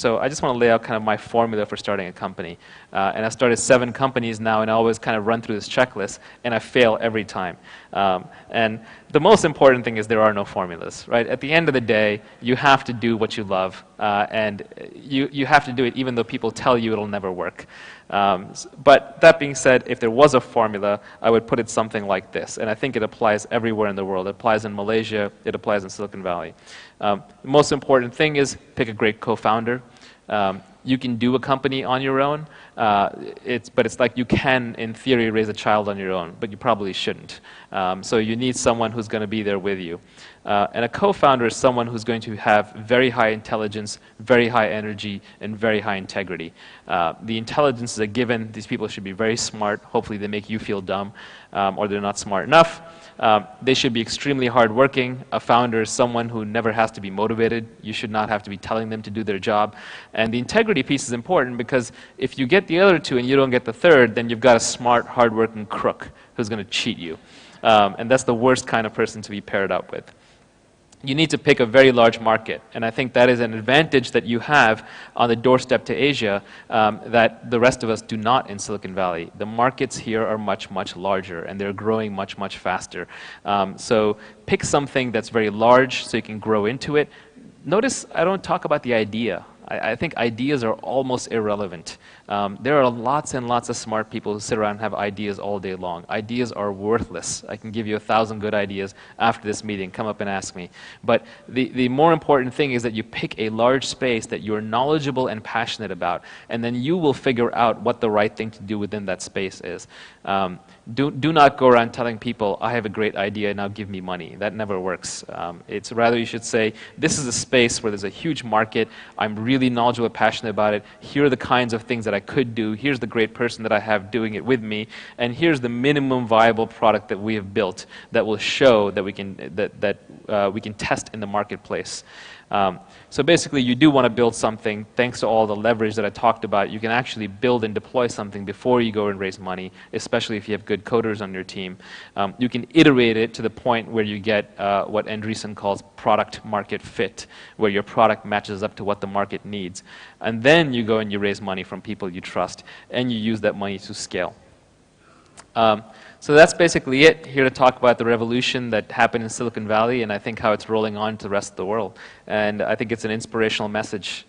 So I just want to lay out kind of my formula for starting a company. And I've started 7 companies now, and I always kind of run through this checklist, and I fail every time. And the most important thing is there are no formulas, right? At the end of the day, you have to do what you love, and you have to do it even though people tell you it'll never work. But that being said, if there was a formula, I would put it something like this, and I think it applies everywhere in the world. It applies in Malaysia, it applies in Silicon Valley. The most important thing is pick a great co-founder. You can do a company on your own, but it's like you can, in theory, raise a child on your own, but you probably shouldn't. So you need someone who's going to be there with you. And a co-founder is someone who's going to have very high intelligence, very high energy, and very high integrity. The intelligence is a given. These people should be very smart. Hopefully they make you feel dumb, or they're not smart enough. They should be extremely hardworking. A founder is someone who never has to be motivated. You should not have to be telling them to do their job. And the integrity piece is important because if you get the other 2 and you don't get the 3rd, then you've got a smart, hardworking crook who's going to cheat you. And that's the worst kind of person to be paired up with. You need to pick a very large market, and I think that is an advantage that you have on the doorstep to Asia that the rest of us do not in Silicon Valley. The markets here are much, much larger, and they're growing much, much faster. So pick something that's very large so you can grow into it. Notice I don't talk about the idea. I think ideas are almost irrelevant. There are lots and lots of smart people who sit around and have ideas all day long. Ideas are worthless. I can give you 1,000 good ideas after this meeting. Come up and ask me. But the more important thing is that you pick a large space that you're knowledgeable and passionate about, and then you will figure out what the right thing to do within that space is. Do not go around telling people, I have a great idea, now give me money. That never works. It's rather you should say, this is a space where there's a huge market. I'm really knowledgeable and passionate about it. Here are the kinds of things that I could do. Here's the great person that I have doing it with me. And here's the minimum viable product that we have built that will show that we can test in the marketplace. So basically, you do want to build something. Thanks to all the leverage that I talked about, you can actually build and deploy something before you go and raise money, especially if you have good coders on your team. You can iterate it to the point where you get what Andreessen calls product market fit, where your product matches up to what the market needs. And then you go and you raise money from people you trust, and you use that money to scale. So that's basically it, here to talk about the revolution that happened in Silicon Valley and I think how it's rolling on to the rest of the world. And I think it's an inspirational message.